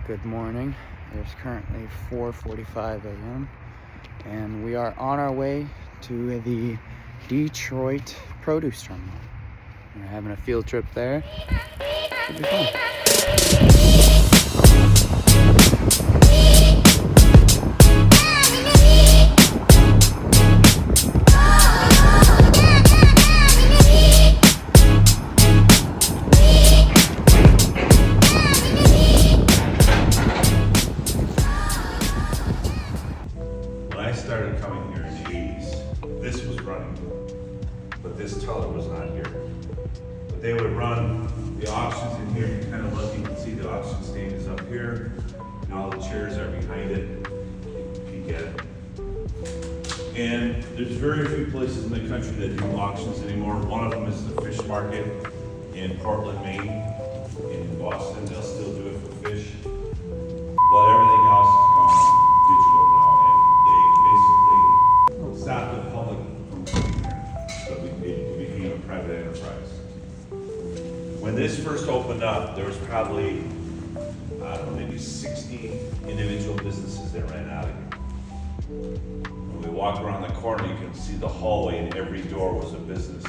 Good morning. It is currently 4:45 a.m. and we are on our way to the Detroit Produce Terminal. We're having a field trip there. Should be fun. When I started coming here in the 80s, this was running, but this teller was not here. But they would run the auctions in here. You kind of look, you can see the auction stand is up here, and all the chairs are behind it. Peek at it. And there's very few places in the country that do auctions anymore. One of them is the fish market in Portland, Maine. In Boston, they'll still do it for fish. But everything else is gone digital now, and they basically stopped the public from coming there. So it became a private enterprise. When this first opened up, there was probably, I don't know, maybe 60 individual businesses that ran out of here. When we walk around the corner, you can see the hallway, and every door was a business.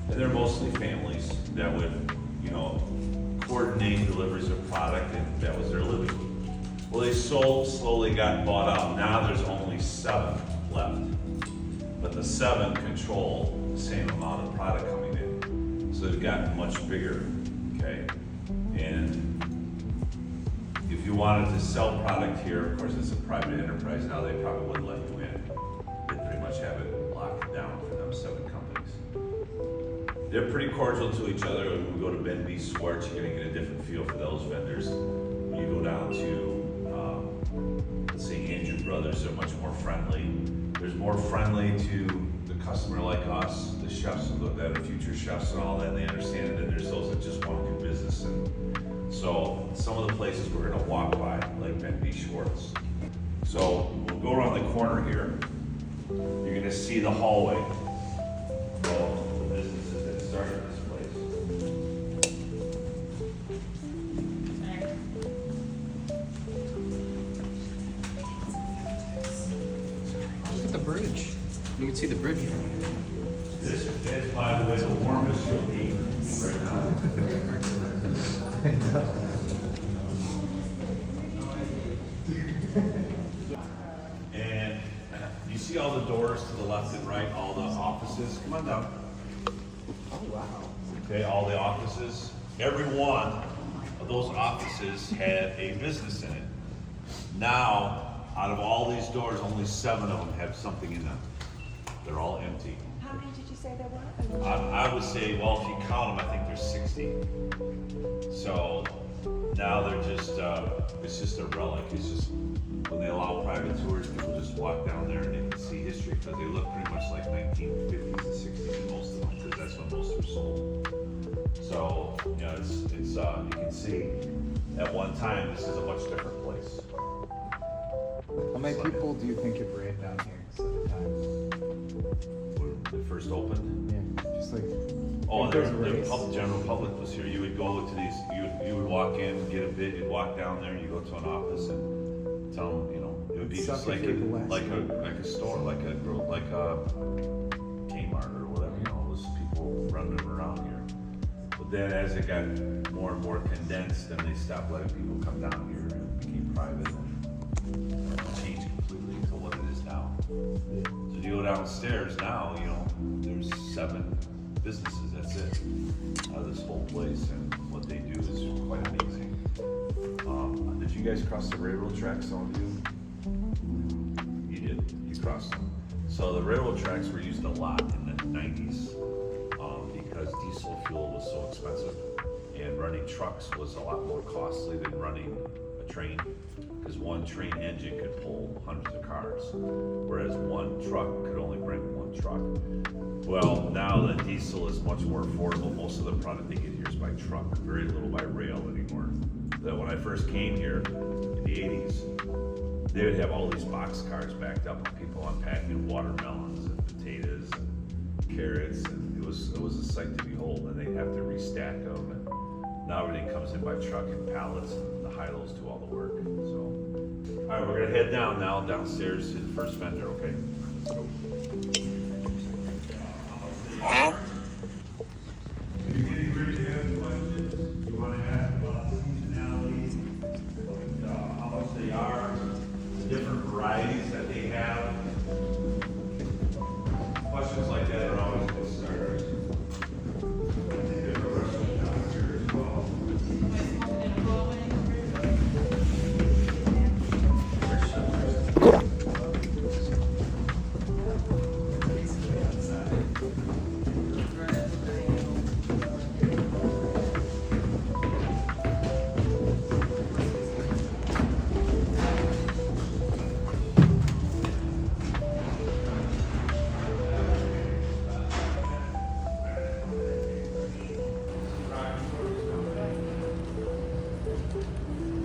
And they're mostly families that would, coordinate deliveries of product, and that was their living. Well, they slowly got bought out. Now there's only 7 left. But the 7 control the same amount of product coming in. So they've gotten much bigger, okay? And if you wanted to sell product here, of course it's a private enterprise now, they probably wouldn't let you in. They pretty much have it locked down for them 7 companies. They're pretty cordial to each other. When we go to Ben B. Schwartz, you're gonna get a different feel for those vendors. When you go down to, let's say Andrew Brothers, they're much more friendly. There's more friendly to the customer like us, the chefs that are future chefs and all that, they understand it, and there's those that just want to do business. And so some of the places we're gonna walk by, like Ben B. Schwartz. So we'll go around the corner here, you're gonna see the hallway. So the businesses that started this place. Look at the bridge. You can see the bridge from here. This is, by the way, the warmest you'll be right now. And you see all the doors to the left and right, all the offices? Come on down. Oh, wow. Okay, all the offices. Every one of those offices had a business in it. Now, out of all these doors, only 7 of them have something in them. They're all empty. How many did you say there were? I would say, well, if you count them, I think there's 60. So now they're just, it's just a relic. It's just, when they allow private tours, people just walk down there and they can see history, because they look pretty much like 1950s and 60s in most of them, because that's when most were sold. So, it's you can see, at one time, this is a much different place. How many people do you think have ran down here at the time? When it first opened. Yeah, just like. Oh, if the there's a race. general public was here. You would go to these, you would walk in, get a bid, you'd walk down there, you go to an office and tell them, it would be Suck just if like you're the last like one. a store, like a Kmart or whatever, it was people running around here. But then as it got more and more condensed, then they stopped letting people come down here and it became private and changed completely to what it is now. So if you go downstairs now, there's 7 businesses, that's it, out of this whole place, and what they do is quite amazing. Did you guys cross the railroad tracks, some of you? You did, you crossed them. So the railroad tracks were used a lot in the 90s because diesel fuel was so expensive, and running trucks was a lot more costly than running a train, because one train engine could pull hundreds of cars, whereas one truck could only bring 1 truck. Well, now the diesel is much more affordable. Most of the product they get here is by truck, very little by rail anymore. That when I first came here in the 80s, they would have all these box cars backed up with people unpacking watermelons and potatoes and carrots, and it was a sight to behold. And they'd have to restack them, and now everything comes in by truck and pallets, and the high-lows do all the work. All right, we're gonna head down now, downstairs to the first vendor, okay? If you're getting ready to have questions, you wanna ask about seasonality, how much they are, the different varieties that they have. Questions like that are always good starters. They have a restaurant down here as well.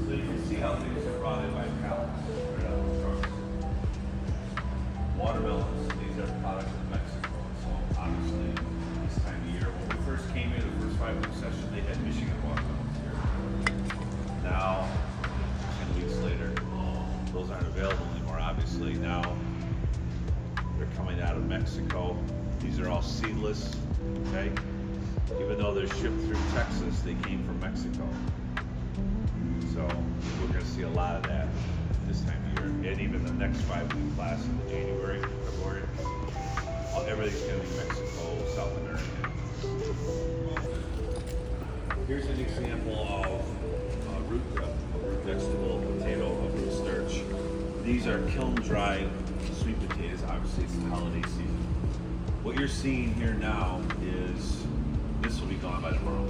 So you can see how things are brought in by pallets, right out of the trucks. Watermelons, these are products of Mexico, so obviously this time of year, when we first came here, the first 5 week session, they had Michigan watermelons here. Now, 10 weeks later, those aren't available anymore, obviously. Now, they're coming out of Mexico. These are all seedless, okay? Even though they're shipped through Texas, they came from Mexico. So we're gonna see a lot of that this time of year. And even the next 5 week class in January, February, everything's gonna be Mexico, South American. Here's an example of a root vegetable, potato, a root starch. These are kiln dried sweet potatoes. Obviously it's the holiday season. What you're seeing here now is, this will be gone by tomorrow.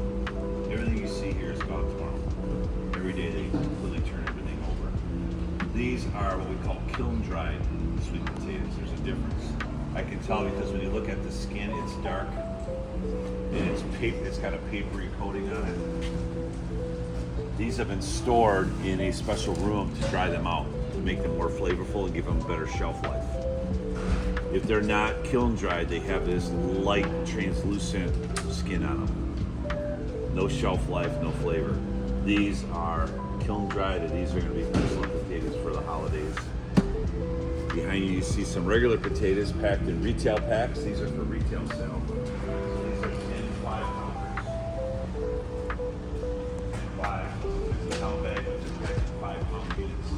Everything you see here is gone tomorrow. Every day they completely turn everything over. These are what we call kiln dried sweet potatoes. There's a difference. I can tell because when you look at the skin, it's dark and it's got a papery coating on it. These have been stored in a special room to dry them out, to make them more flavorful and give them better shelf life. If they're not kiln dried, they have this light translucent skin on them. No shelf life, no flavor. These are kiln dried, and these are going to be excellent potatoes for the holidays. Behind you see some regular potatoes packed in retail packs. These are for retail sale. So these are 10 5-pounders. 5 50-pound bag, which is packed in 5-pound units.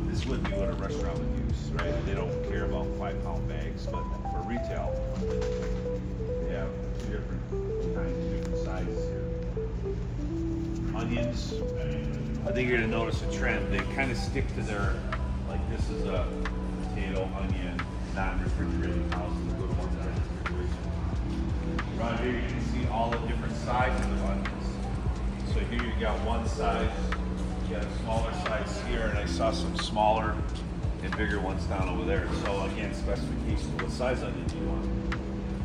This would be what a restaurant would use, right? They don't care about 5-pound bags, but for retail, they have 2 different kinds, 2 different sizes here. Onions, I think you're gonna notice a trend. They kind of stick to their, like this is a potato, onion, non-refrigerated house, the good ones that are refrigerated. Around here you can see all the different sizes of onions. So here you got one size, you got a smaller size here, and I saw some smaller and bigger ones down over there. So again, specifications, what size onion do you want?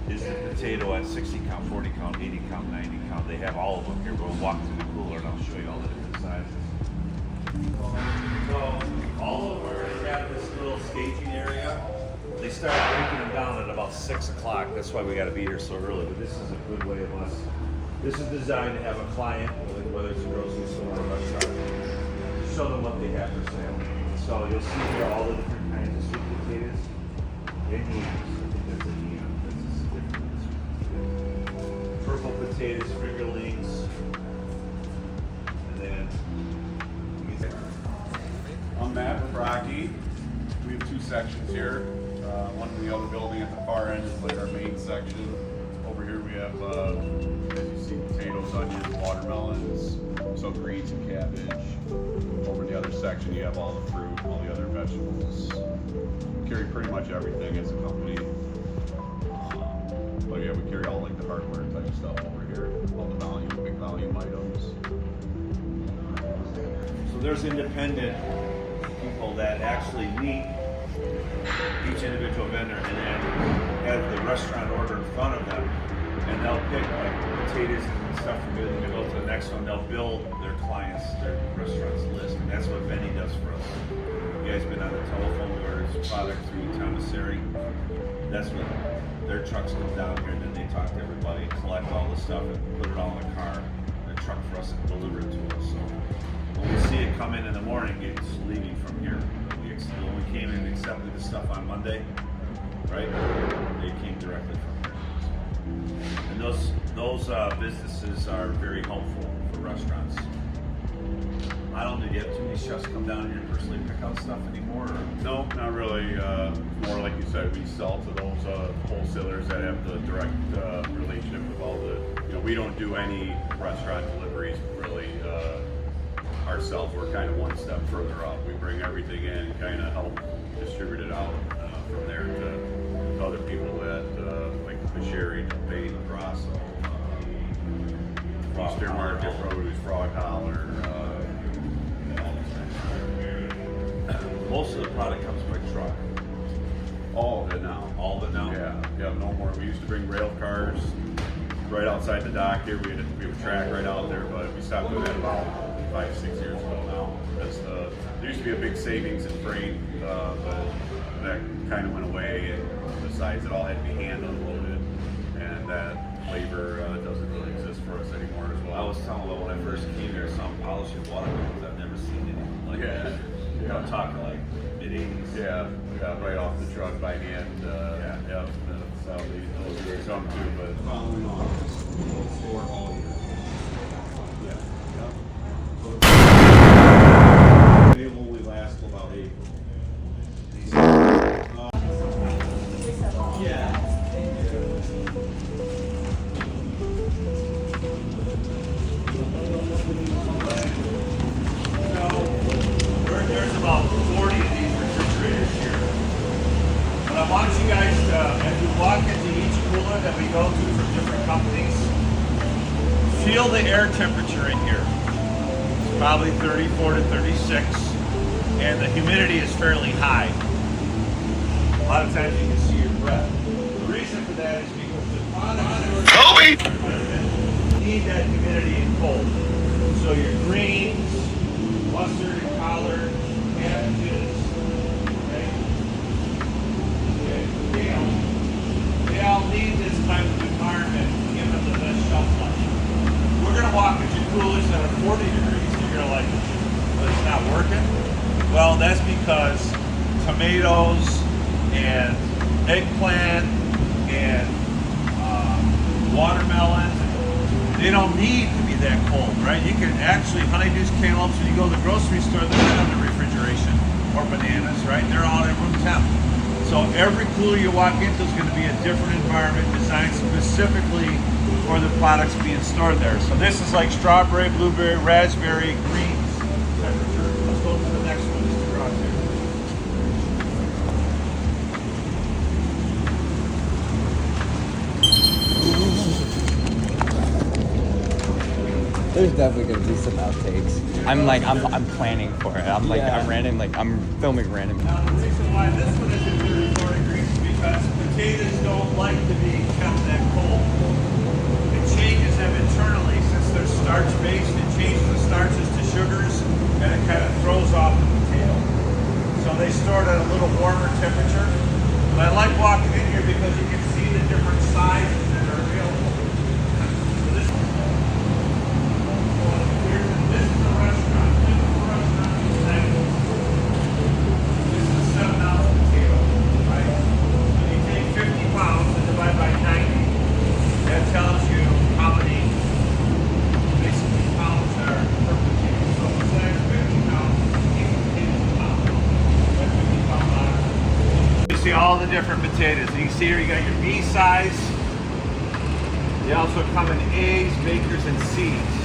Is the potato at 60 count, 40 count, 80 count, 90 count? They have all of them here. We'll walk through the cooler and I'll show you all the different sizes. So all over they have this little staging area. They start breaking them down at about 6 o'clock. That's why we got to be here so early. But this is a good way of us. This is designed to have a client, whether it's a grocery store or a restaurant, to show them what they have for sale. So you'll see here all the different kinds of sweet potatoes and yams. I think that's a yam. Purple potatoes, fingerlings, and then I'm Matt Rocky. We have 2 sections here. One in the other building at the far end is like our main section. Over here we have, as you see, potatoes, onions, watermelons, so greens and cabbage. Over in the other section you have all the fruit, all the other vegetables. We carry pretty much everything as a company. But yeah, we carry all like the hardware type of stuff over here, all the volume, big volume items. So there's independent people that actually meet each individual vendor and then have the restaurant order in front of them, and they'll pick like potatoes and stuff from here. Then they go to the next one. They'll build their clients, their restaurant's list, and that's what Benny does for us. You guys been on the telephone or his product through commissary. That's what their trucks come down here, and then they talk to everybody, collect all the stuff, and put it all in a car, a truck for us, and deliver it to us. So when we see it come in the morning, it's leaving from here. We when we came in and accepted the stuff on Monday, right? They came directly from here. And those businesses are very helpful for restaurants. I don't know, do you have too many chefs come down here and personally pick out stuff anymore? Or? No, not really. More like you said, we sell to those wholesalers that have the direct relationship with all the. We don't do any restaurant deliveries really ourselves. We're kind of one step further up. We bring everything in and kind of help distribute it out from there to other people that like the Sherry, Bain, Grasso, Eastern Market Produce, Frog Holler. Most of the product comes by truck. All of it now. All of it now? Yeah, no more. We used to bring rail cars right outside the dock here. We had a track right out there, but we stopped doing that about 5-6 years ago now. Because there used to be a big savings in freight, but that kind of went away. And besides, it all had to be hand unloaded, and that labor doesn't really exist for us anymore as well. I was telling about when I first came here, some polishing watermelons. I've never seen anything like that. I'm talking like mid-80s. Yeah, right off the truck by hand. Yeah, that's how those are some too. But Following on, we'll store all year. They will only last till about April. There's about 40 of these refrigerators here. But I want you guys to, as we walk into each cooler that we go to from different companies, feel the air temperature in here. It's probably 34 to 36, and the humidity is fairly high. A lot of times you can see your breath. The reason for that is because the products need that humidity and cold. So your greens, mustard and collard, cabbages, okay? They all need this type of environment to give them the best shelf life. We're gonna walk into coolers that are 40 degrees and you're like, well, it's not working? Well, that's because tomatoes and eggplant and watermelons, they don't need to be that cold, right? You can actually, honeydews, cantaloupes, when you go to the grocery store, they're not under refrigeration. Or bananas, right? They're all at room temp. So every cooler you walk into is going to be a different environment designed specifically for the products being stored there. So this is like strawberry, blueberry, raspberry, greens temperature. Let's go to the next one, Mr. Crosshair. There's definitely gonna be some outtakes. I'm planning for it. I'm filming random. Now the reason why this one is at 34 degrees is because potatoes don't like to be kept that cold. It changes them internally since they're starch-based. It changes the starches to sugars, and it kind of throws off the potato. So they store it at a little warmer temperature. But I like walking in here because you can see the different sizes that are available. So this is a restaurant. Typical restaurant example. This is a 7-ounce potato, right? So you take 50 pounds and divide by 90. That tells you how many basically pounds are per potato. So instead of 50 pounds, 8 potatoes a pound. That's 50 pound line. You see all the different potatoes. You can see here you got your B size. They also come in A's, bakers, and C's.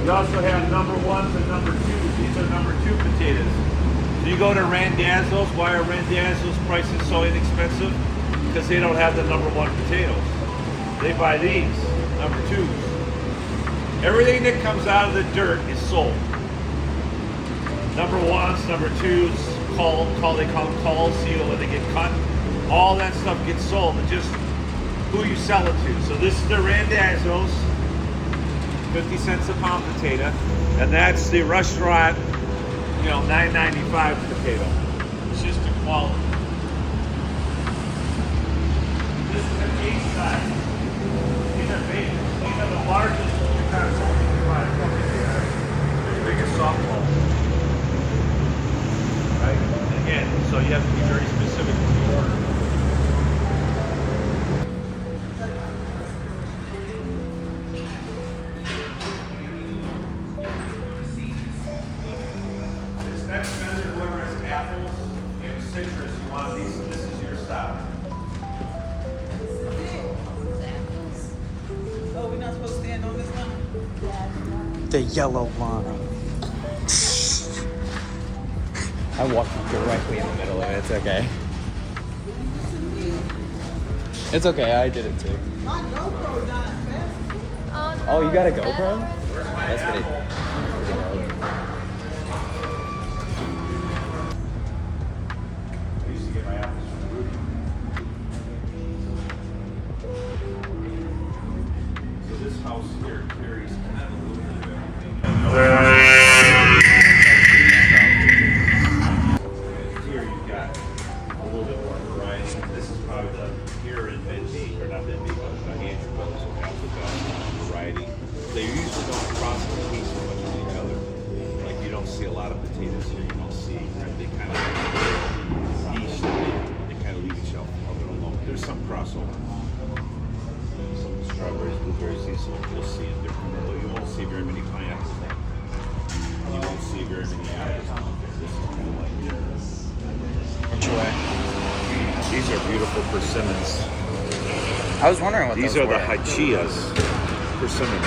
You also have number 1s and number 2s. These are number 2 potatoes. So you go to Randazzo's. Why are Randazzo's prices so inexpensive? Because they don't have the number 1 potatoes. They buy these, number 2s. Everything that comes out of the dirt is sold. Number 1s, number 2s, they call them call seal when they get cut. All that stuff gets sold. It's just who you sell it to. So this is the Randazzo's. 50 cents a pound potato, and that's the restaurant, $9.95 potato. It's just the quality. This is an A size. These are big. These are the largest kind of you can buy. They're as big as softball. So you have to be very specific with the order. This next vendor, whoever has apples and citrus, you want these, this is your stop. Oh, we're not supposed to stand on this one? The yellow line. I walked directly in the middle of it. It's okay. It's okay. I did it too. My GoPro died fast. Oh, you got a GoPro? That's pretty. I used to get my apples from Rudy. So this house here carries kind of a little bit of everything. Here you've got a little bit more variety. This is probably the here in Bendy, or not Bendy, but Andrew Brothers will have the best variety. They usually don't cross between so much with each other. Like you don't see a lot of potatoes here. You don't see, they kind of niche. They kind of leave each other alone. There's some crossover. Some strawberries, blueberries, these you'll see in different. Though you won't see very many pineapples. You won't see very many apples. This is kind of like Which way? these are beautiful persimmons. I was wondering what These those are were. the Hachias persimmons.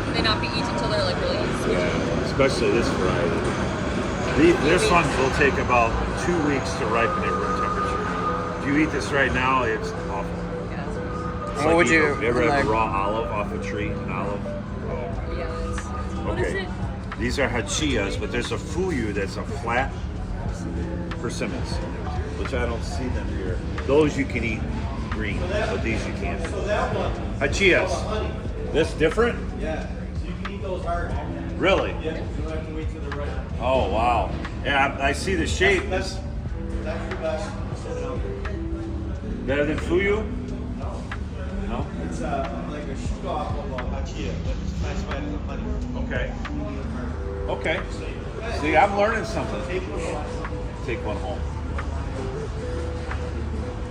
Can they not be eaten until they're like really sweet? Yeah, especially this variety. This one will take about 2 weeks to ripen at room temperature. If you eat this right now, it's awful. Yeah, that's right. It's What would eating- you- ever have like- a raw olive off a tree? An olive? Oh. Yeah, it's, what is Okay. it? These are Hachias, but there's a Fuyu that's a flat persimmons, which I don't see them here. Those you can eat green, but these you can't. Hachias. This different? Yeah, so you can eat those hard. Really? Yeah, you don't have to wait till they're right. Oh, wow. Yeah, I see the shape. That's the best. Better than Fuyu? No? It's like a shoot off of a hachia, but it's classified as a honey. Okay. Okay. See, I'm learning something. Take one off. Take one home.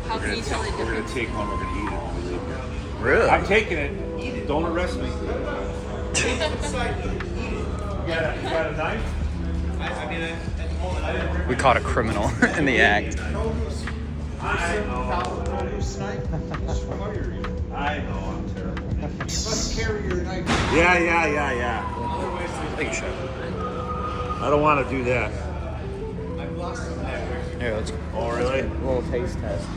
How can you tell the We're gonna difference? take one. We're gonna eat it when we leave here. Really? I'm taking it. Eat it. Don't arrest me. You got a knife? I mean, at the moment, I didn't We caught a criminal in the act. I know. I'm terrible. You must carry your knife. Yeah. I think you should. I don't want to do that. I've lost some there. Here, let's Oh, really? a little taste test.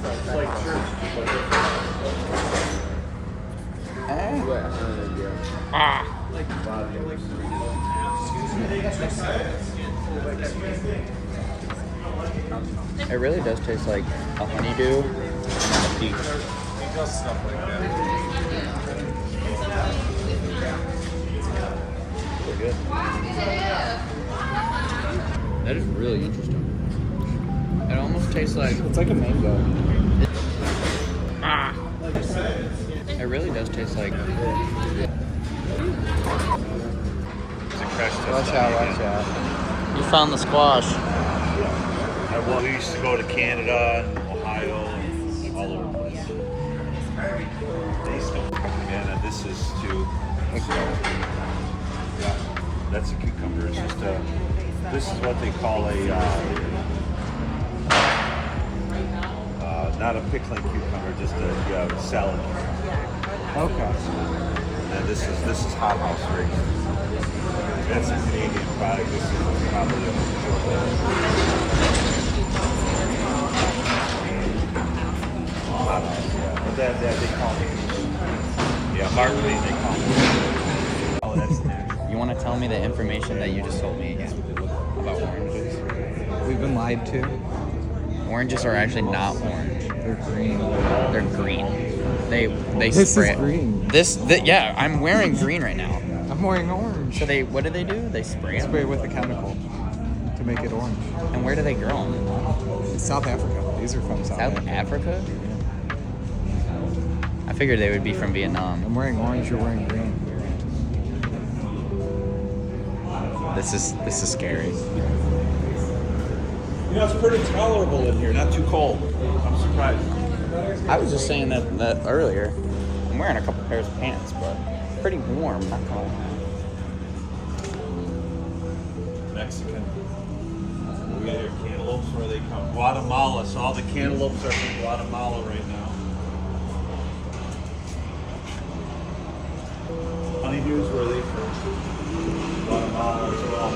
It's like church. It really does taste like a honeydew and a peach. He does stuff like that. Pretty good. That is really interesting. It almost tastes like It's like a mango. it really does taste like. Watch out! You found the squash. We used to go to Canada and Ohio and all over the place. They still. And this is too. Yeah, that's a cucumber. It's just a. This is what they call a. Not a pickling cucumber, just a salad. Okay. And this is hot house raised. That's a Canadian product. This is probably hot house. Yeah. But that they call me. Yeah, Martin, they call me. Oh, that's natural. You want to tell me the information that you just told me again about oranges? We've been lied to. Oranges are actually not orange. They're green. They're green. They This spray is green. Yeah, I'm wearing green right now. I'm wearing orange. So what do? They spray Spray them? with a chemical to make it orange. And where do they grow them? It's South Africa. These are from South South Africa. Africa? I figured they would be from Vietnam. I'm wearing orange. You're wearing green. This is scary. You know, it's pretty tolerable in here, not too cold. I'm surprised. I was just saying that earlier. I'm wearing a couple pairs of pants, but pretty warm, not gonna lie. Mexican. We got here cantaloupes, where they come. Guatemala, so all the cantaloupes are from Guatemala right now. Honeydews, where are they from? Guatemala as well.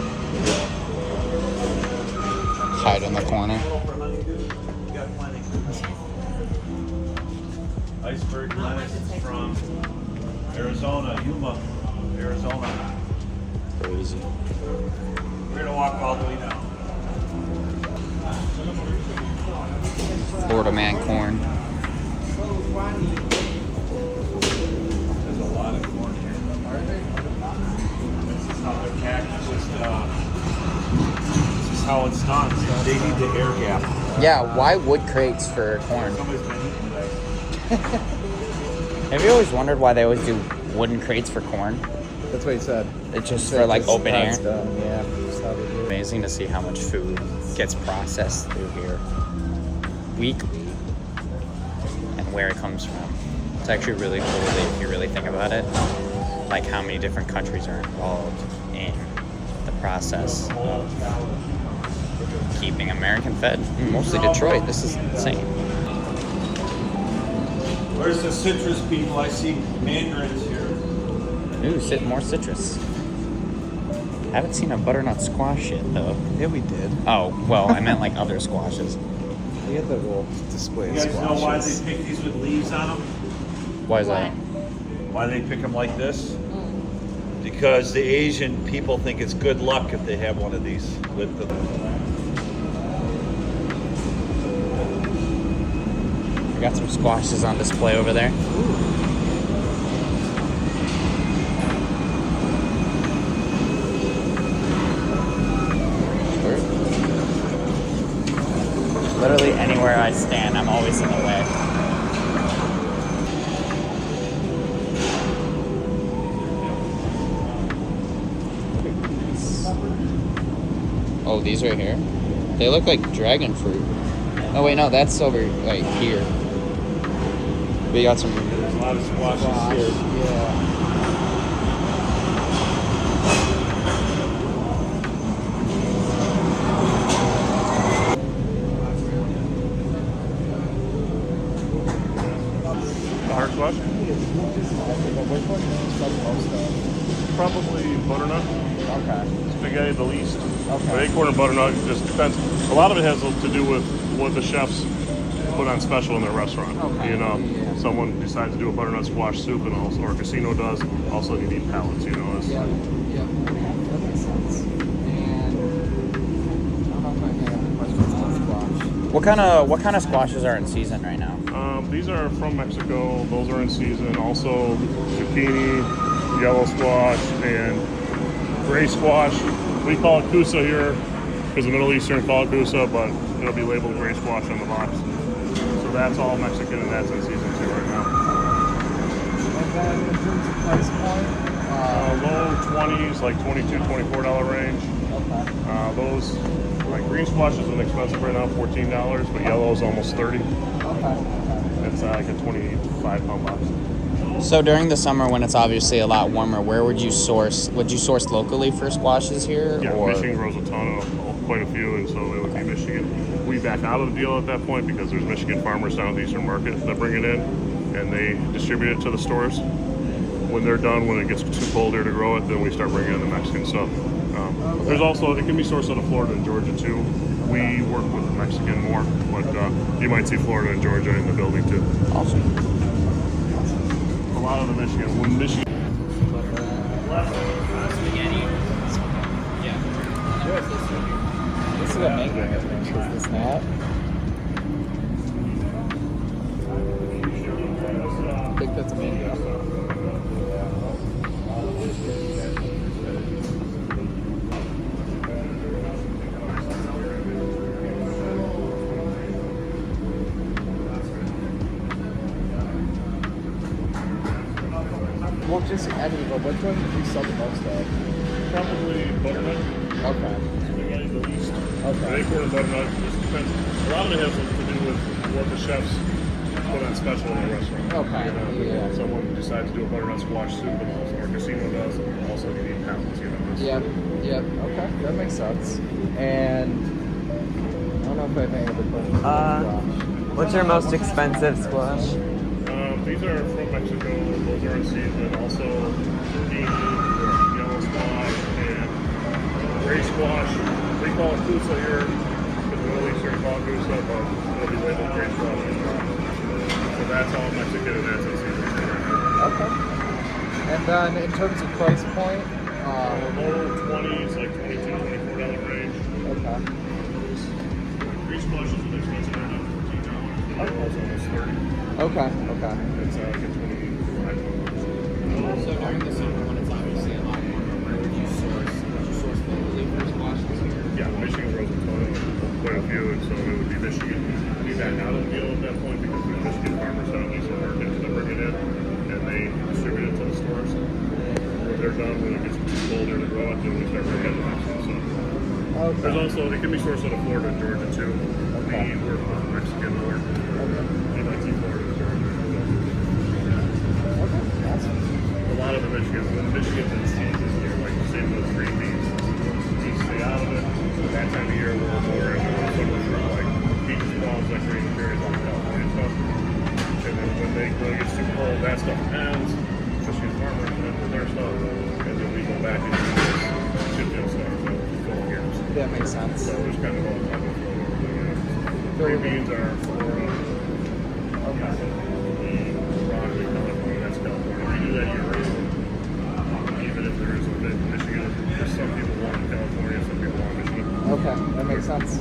Hide in the corner. Cantaloupe or honeydew? We got plenty. Iceberg lettuce is from Arizona, Yuma, Arizona. Crazy. We're gonna walk all the way down. Florida man corn. There's a lot of corn here. This is how their cactus is, this is how it's done. They need the air gap. Yeah, why wood crates for corn? Somebody's been eating today. Have you always wondered why they always do wooden crates for corn? That's what he said. It's just for like open air. That's dumb. Yeah, just how they do it. Amazing to see how much food gets processed through here weekly and where it comes from. It's actually really cool if you really think about it, like how many different countries are involved in the process of keeping American fed. Mostly Detroit. This is insane. Where's the citrus people? I see mandarins here. Ooh, more citrus. Haven't seen a butternut squash yet, though. Yeah, we did. Oh, well, I meant like other squashes. We had the little display You of guys know why squashes. they pick these with leaves on them? Why is that? Why they pick them like this? Because the Asian people think it's good luck if they have one of these with the. We got some squashes on display over there. Literally anywhere I stand, I'm always in the way. Oh, these right here? They look like dragon fruit. Oh wait, no, that's over like here. We got some. There's a lot of squashes here. Yeah. Hard squash? Probably butternut. Okay. Spaghetti the least. Okay. But acorn and butternut just depends. A lot of it has to do with what the chefs put on special in their restaurant. Okay. You know, Yeah. someone decides to do a butternut squash soup, and also, or a casino does. Also, you need pallets. You know, Yeah. Yeah. That makes sense. And I don't know if I have any questions on squash. What kind of squashes are in season right now? These are from Mexico. Those are in season. Also, zucchini, yellow squash, and gray squash. We call it kusa here because the Middle Eastern call it kusa, but it'll be labeled gray squash on the box. So that's all Mexican, and that's in season too right now. And then in terms of price point, Low 20s, like $22, $24 range. okay. Those, like green squash is inexpensive right now, $14, but yellow is almost $30. Okay. It's like a 25-pound box. So during the summer, when it's obviously a lot warmer, where would you source? Would you source locally for squashes here? Yeah, or? Michigan grows a ton of, quite a few, and so it would be Michigan. We back out of the deal at that point because there's Michigan farmers down at the Eastern Market that bring it in, and they distribute it to the stores. When they're done, when it gets too cold here to grow it, then we start bringing in the Mexican stuff. There's also, it can be sourced out of Florida and Georgia too. We work with the Mexican more, but you might see Florida and Georgia in the building too. Awesome. A lot of the Michigan, when Michigan. This is a mango, I think. Is this not? I think that's a mango. What just any, but which one do you sell the most of? Probably butternut. Okay. The least. Okay. Acorn and butternut. Just depends. A lot of it has to do with what the chefs put on special in the restaurant. Okay. You know, Yeah. if someone decides to do a butternut squash soup, and also our casino does, also you need pounds. You know. Yep. Yep. Okay. That makes sense. And I don't know if I have any other questions. What's your most expensive squash? These are from Mexico. Those are in season. Also, zucchini, yellow squash, and gray squash. We call it kusa here because we only serve call it kusa, but it'll be labeled gray squash. So that's all Mexican, and that's in season. Okay. And then in terms of price point, Low 20s, like $22, $24 range. okay. Gray squash is an expensive one, $14. Also almost 30. Okay. Okay. It's like a 25. So during the summer when it's obviously a lot warmer, where would you source locally for squashes here? Yeah, Michigan grows a ton of quite a few, and so it would be Michigan. Be back out of the deal at that point because the Michigan farmers out in Eastern markets that bring it in, and they distribute it to the stores. When they're done, when it gets colder to grow up, then we start bringing it back. So there's also, they can be sourced out of Florida and Georgia too. We work with Mexican or MIT Florida and Georgia. A lot of the Michigan, when Michigan's in season, you're like the same with green beans. You stay out of it. That time of year, we're more in the summer fruit, like peaches, plums, like green berries, all the California stuff. And then when it gets too cold, that stuff ends. Michigan farmers and then with their stuff, and then we go back and do this ship stuff to fill years. That makes sense. So there's kind of all type of green beans are Florida. Okay. Broccoli, California, that's California. We do that year round. Even if there is a bit in Michigan, there's some people want California, some people want Michigan. Okay. That makes sense.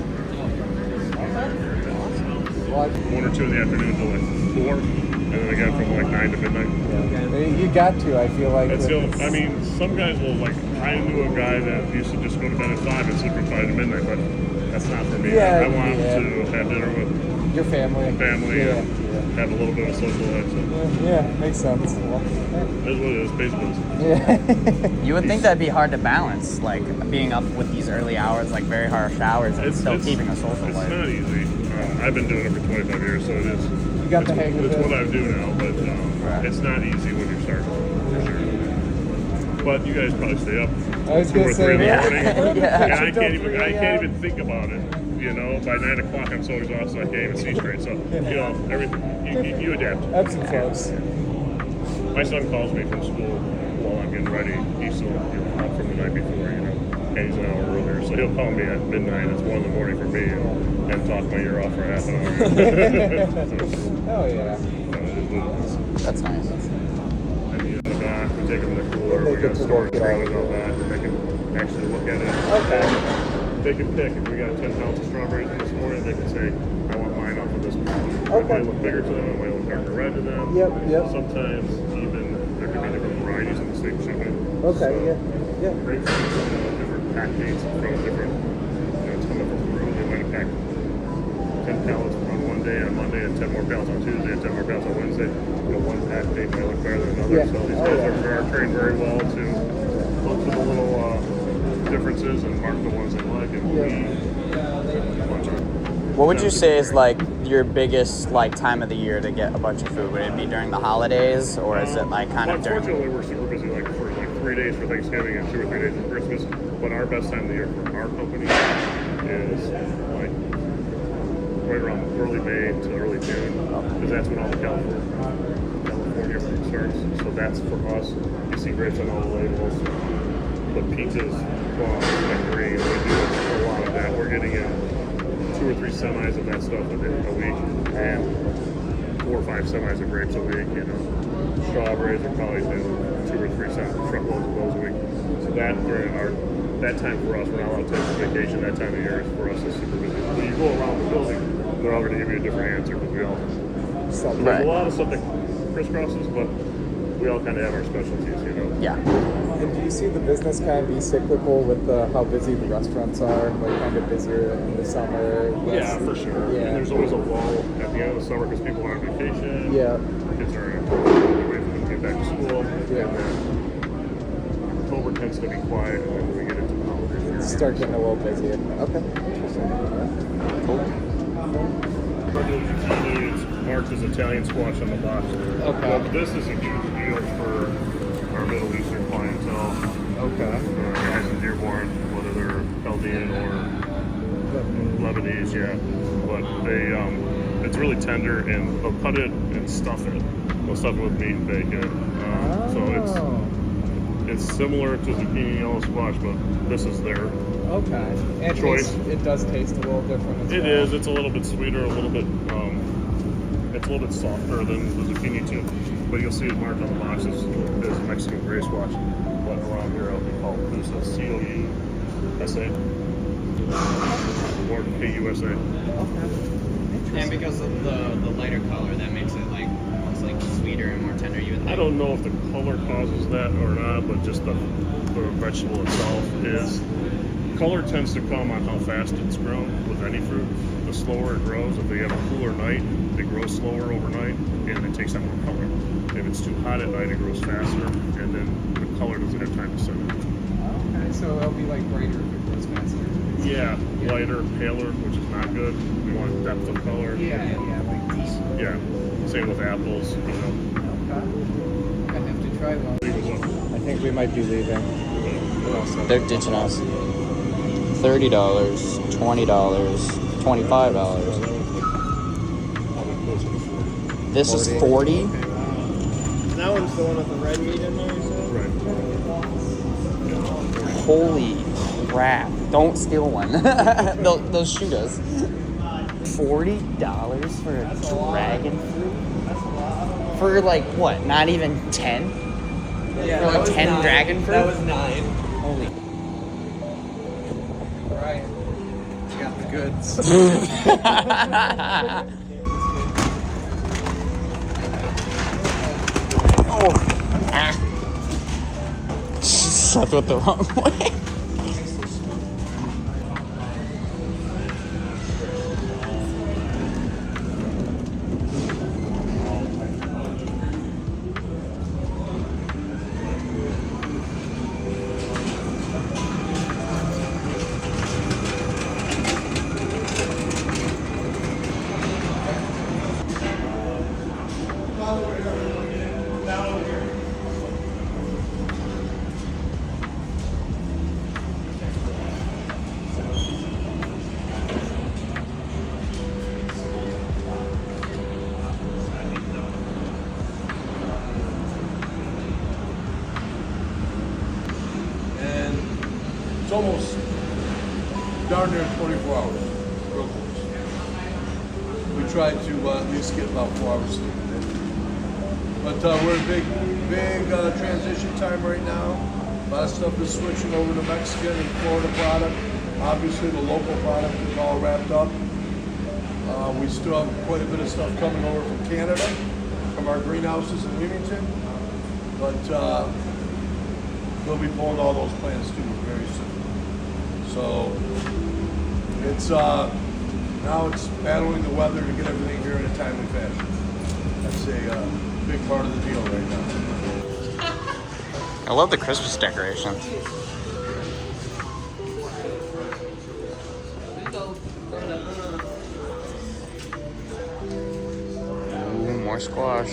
Well, One or two in the afternoon till like 4, and then again from like 9 to midnight. you got to. I feel like. That's with still, I mean, some guys will like, I knew a guy that used to just go to bed at 5 and sleep from 5 to midnight, but that's not for me. Yeah, I want yeah. to have dinner with your family. family Yeah. and have a little bit of social life. So Yeah. Makes sense. Well, that's what it is, pays bills. yeah. You would think that'd be hard to balance, like being up with these early hours, like very harsh hours, and still keeping a social It's life. not easy. I've been doing it for 25 years, so it is. You got the hang of It's it. what I do now, but it's not easy when you're starting, for sure. But you guys probably stay up I was 2 gonna or 3 say, in the yeah. morning. Yeah. And I can't even think about it. You know, by 9 o'clock I'm so exhausted I can't even see straight. So you know, everything you adapt. Ebbs and flows. My son calls me from school while I'm getting ready. He's still up from the night before, you know, and he's an hour earlier. So he'll call me at midnight. It's 1 in the morning for me, and talk my ear off for half an hour. Oh yeah. That's nice. And in the back, we take them to the cooler. We got storage trailers out back, and they can actually look at it. Okay. They can pick. If we got 10 pounds of strawberries this morning, they can say, I want mine off of this pouch. It Okay. might look bigger to them, it might look darker red to them. Yep, yep. Sometimes even there can be different varieties in the same shipment. Okay, So, yeah. grapes, different pack dates from different, it's coming from Peru. They might have packed 10 pallets on one day on Monday and 10 more pallets on Tuesday and 10 more pallets on Wednesday. You know, one pack date might look better than another. Yeah. So these Oh, guys yeah. are trained very well to look for the little differences and mark the ones they like. And What would you say is like your biggest like time of the year to get a bunch of food? Would it be during the holidays, or is it like kind of during? Unfortunately, we're super busy, like for like 3 days for Thanksgiving and 2 or 3 days for Christmas. But our best time of the year for our company is like right around early May to early June, because that's when all the California fruit starts. So that's for us. You see grapes on all the labels. The peaches, plums, and green. We do a lot of that. We're getting in 2 or 3 semis of that stuff a week, and 4 or 5 semis of grapes a week. You know, strawberries are probably do 2 or 3 truckloads of those a week. So that during that time for us, we're not allowed to take a vacation. That time of year is for us is super busy. When you go around the building, they're all going to give you a different answer because we all. There's a lot of stuff that crisscrosses, but we all kind of have our specialties, you know. Yeah. And do you see the business kind of be cyclical with how busy the restaurants are, like kind of busier in the summer? Yeah, for sure. Yeah. And there's always a lull at the end of the summer because people are on vacation. Yeah. Kids are away from the get back to school. And then October tends to be quiet, and then we get into the holidays. Start getting a little busier. Okay. Cool. Regular zucchini is marked as Italian squash on the box. Okay. Well, this is a huge deal for our Middle Eastern clientele. Okay. Guys in Dearborn, whether they're Chaldean or Lebanese, yeah. But they, it's really tender, and they'll cut it and stuff it. They'll stuff it with meat and bacon. So it's similar to zucchini yellow squash, but this is their Okay. And choice. It does taste a little different as It well. is. It's a little bit sweeter, a little bit. It's a little bit softer than the zucchini too. But you'll see it marked on the box as Mexican gray squash. But around here, it'll be called COUSA or KUSA. And because of the lighter color, that makes it like almost like sweeter and more tender. You would I think. don't know if the color causes that or not, but just the vegetable itself is. Color tends to come on how fast it's grown with any fruit. The slower it grows, if they have a cooler night, it grows slower overnight and it takes on more color. If it's too hot at night, it grows faster, and then the color doesn't have time to set in. Okay, so it'll be like brighter if it grows faster. Yeah, lighter, paler, which is not good. We want depth of color. Yeah, like these. Yeah, same with apples, you know. Okay. I have to try one. Leave us up. I think we might be leaving. They're ditching us. $30, $20, $25. This is 40. That one's the one with the red meat in there, you said? Right. Holy crap. Don't steal one. they'll shoot us. $40 for a dragon fruit? For like what? Not even 10? Yeah, For like 10 dragon fruit? That was 9. Holy. Right. You got the goods. Oh. Ah. Slept with the wrong way. And it's almost darn near 24 hours, real close. We try to at least get about 4 hours sleep a day. But we're in big transition time right now. A lot of stuff is switching over to Mexican and Florida product. Obviously the local product is all wrapped up. We still have quite a bit of stuff coming over from Canada, from our greenhouses in Leamington. But we'll be pulling all those plants too very soon. So it's now it's battling the weather to get everything here in a timely fashion. That's a big part of the deal right now. I love the Christmas decorations. Ooh, more squash.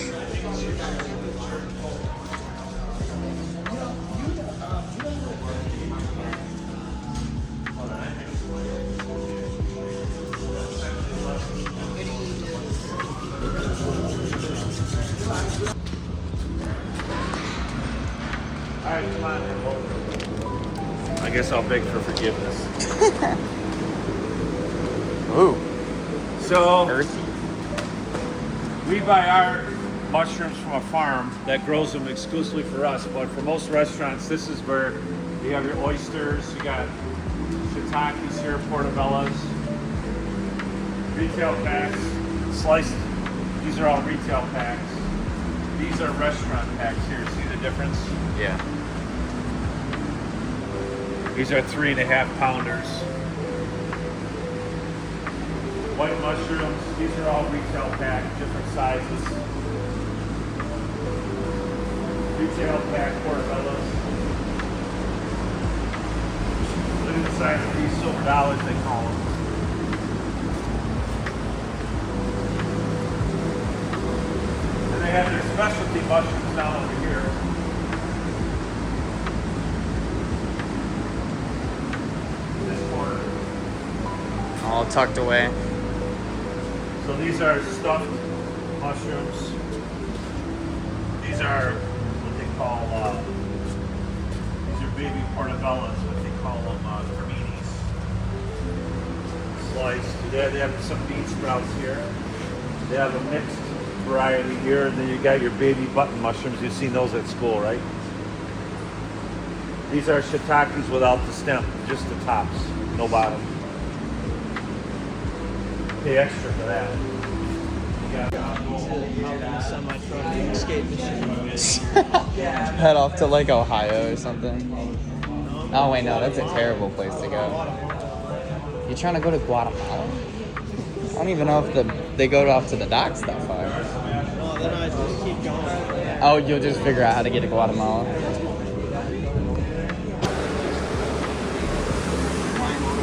Alright, come on. I guess I'll beg for forgiveness. Ooh, So, earthy. we buy our mushrooms from a farm that grows them exclusively for us, but for most restaurants, this is where you have your oysters, you got shiitakes here, portobellos, retail packs, sliced. These are all retail packs. These are restaurant packs here. See the difference? Yeah. These are 3.5 pounders. White mushrooms, these are all retail packs, different sizes. Retail pack portobellos. Look at the size of these silver dollars, they call them. And they have their specialty mushrooms down over here. This corner. All tucked away. So these are stuffed mushrooms. These are what they call, these are baby portobellos, what they call them, creminis. Sliced. They have some bean sprouts here. They have a mixed variety here, and then you got your baby button mushrooms. You've seen those at school, right? These are shiitakes without the stem, just the tops, no bottom. Pay extra for that. Head off to like Ohio or something. Oh wait, no, that's a terrible place to go. You trying to go to Guatemala? I don't even know if they go off to the docks that far. No, then I just keep going. Oh, you'll just figure out how to get to Guatemala.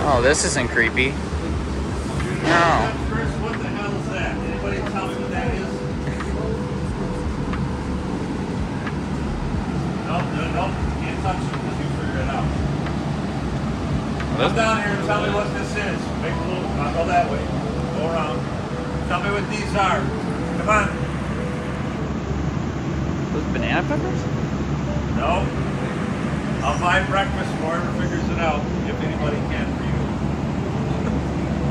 Oh, this isn't creepy. No. First, what the hell is that? Anybody tell me what that is? Nope. Can't touch it until you figure it out. Come down here and tell me what this is. Make a little, I'll go that way. Go around. Tell me what these are. Come on. Those banana peppers? No. I'll buy breakfast for whoever figures it out, if anybody can for you.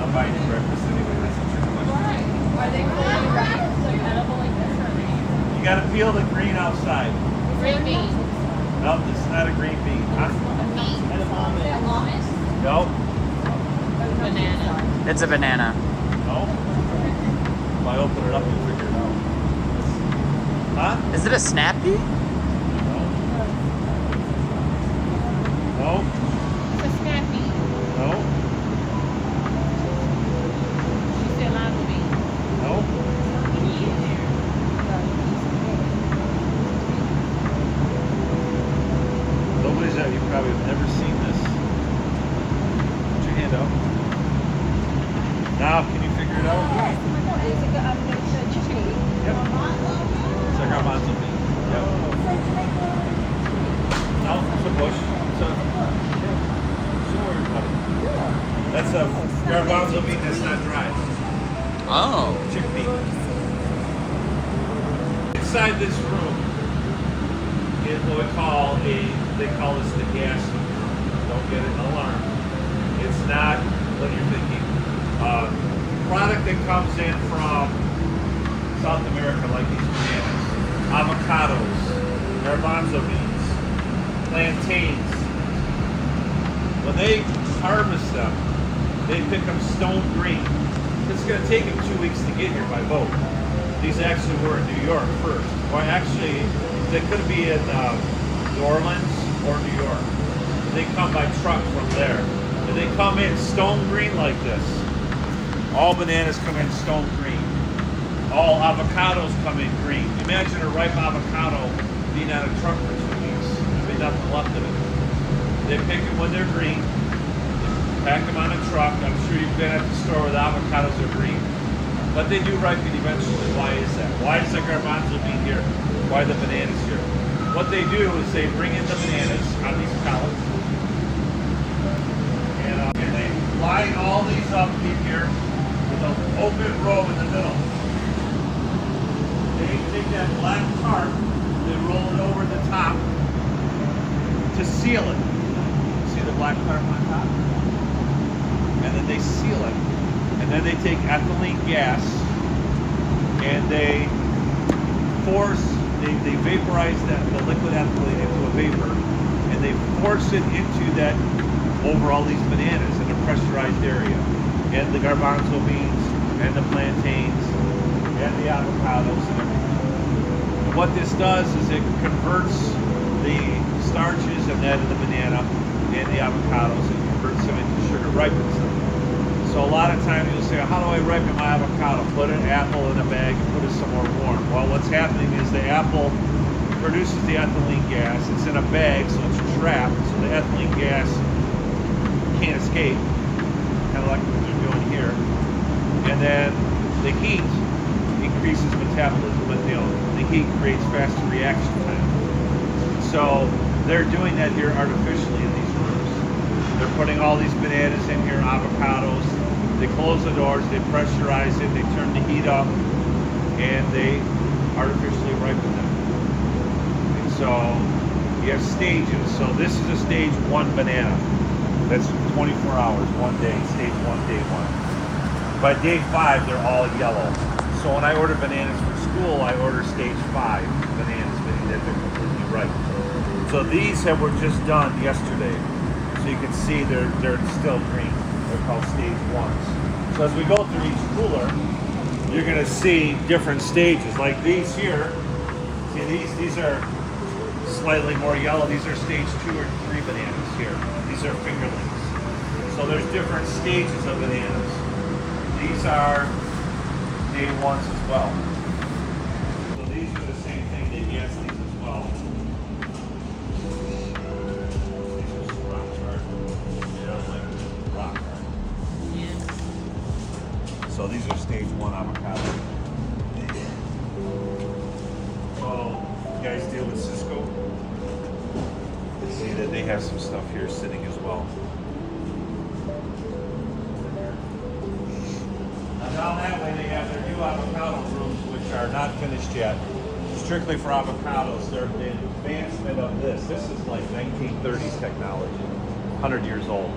I'll buy you breakfast anyway. That's a trick question. Are they fully wrapped, like edible like this, or You gotta peel the green outside. green bean? No, this is not a green bean. Huh? Almond? No. Banana. It's a banana. No. If I open it up, you'll figure it out. Huh? Is it a snap pea? No. No. It's a snappy. No. She said lima bean. No. Nobody's out. You probably have never seen this. Put your hand out. Now, can you figure it out? Yep. It's like garbanzo bean. Yep. No, it's a bush. That's a garbanzo bean that's not dry. Oh. Chickpea. Inside this room is what we call they call this the gas room. Don't get an alarm. It's not what you're thinking. Product that comes in from South America, like these bananas, avocados, garbanzo beans, plantains. When they harvest them, they pick them stone green. It's going to take them 2 weeks to get here by boat. These actually were in New York first. Well, actually, they could be in New Orleans or New York. They come by truck from there. And they come in stone green like this. All bananas come in stone green. All avocados come in green. Imagine a ripe avocado being on a truck for 2 weeks. There'd be nothing left of it. They pick them when they're green, pack them on a truck. I'm sure you've been at the store where the avocados are green. But they do ripen eventually. Why is that? Why is the garbanzo bean here? Why are the bananas here? What they do is they bring in the bananas on these pallets. And they line all these up in here with an open row in the middle. They take that black tarp, they roll it over the top to seal it. See the black tarp on top? And then they seal it. And then they take ethylene gas and they vaporize the liquid ethylene into a vapor, and they force it into that over all these bananas in a pressurized area, and the garbanzo beans and the plantains and the avocados and everything. And what this does is it converts the starches and that of the banana and the avocados and converts them into sugar, ripens them. So a lot of times you'll say, how do I ripen my avocado? Put an apple in a bag and put it somewhere warm. Well, what's happening is the apple produces the ethylene gas. It's in a bag, so it's trapped, so the ethylene gas can't escape, kind of like what they're doing here. And then the heat increases metabolism, but the heat creates faster reaction time. So they're doing that here artificially in these rooms. They're putting all these bananas in here, avocados. They close the doors, they pressurize it, they turn the heat up, and they artificially ripen them. And so you have stages. So this is a stage 1 banana. That's 24 hours, 1 day, stage 1, day 1. By day 5, they're all yellow. So when I order bananas for school, I order stage 5 bananas, meaning that they're completely ripe. So these were just done yesterday. So you can see they're still green. They're called stage 1s. So as we go through each cooler, you're gonna see different stages. Like these here, see these are slightly more yellow. These are stage 2 or 3 bananas here. These are fingerlings. So there's different stages of bananas. These are day 1s as well. So these are the same thing, they gas these as well. These are rock hard. You know, like rock hard. Yeah. So these are stage 1 avocado. So you guys deal with Cisco? See that they have some stuff here sitting as well. Now down that way they have their new avocado rooms, which are not finished yet. Strictly for avocados. They're the advancement of this. This is like 1930s technology, 100 years old.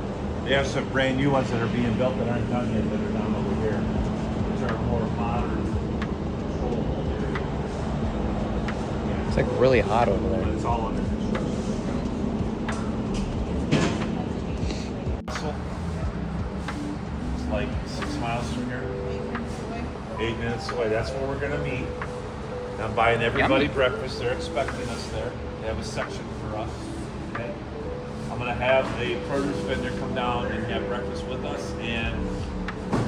They have some brand new ones that are being built that aren't done yet that are down over here, which are more modern. It's like really hot over there. But it's all under construction. It's like 6 miles from here. 8 minutes away. That's where we're gonna meet. I'm buying everybody breakfast. They're expecting us there. They have a section for us. Okay. I'm gonna have the produce vendor come down and have breakfast with us. And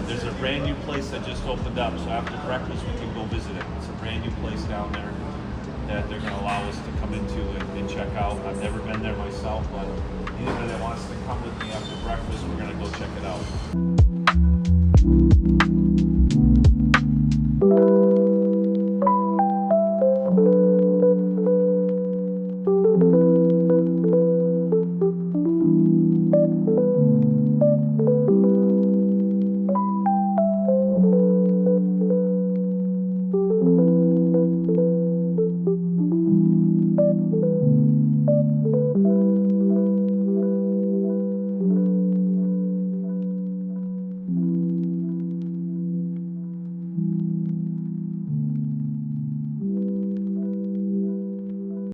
there's a brand new place that just opened up. So after breakfast, we can go visit it. It's a brand new place down there that they're gonna allow us to come into and check out. I've never been there myself, but anybody that wants to come with me after breakfast, we're gonna go check it out.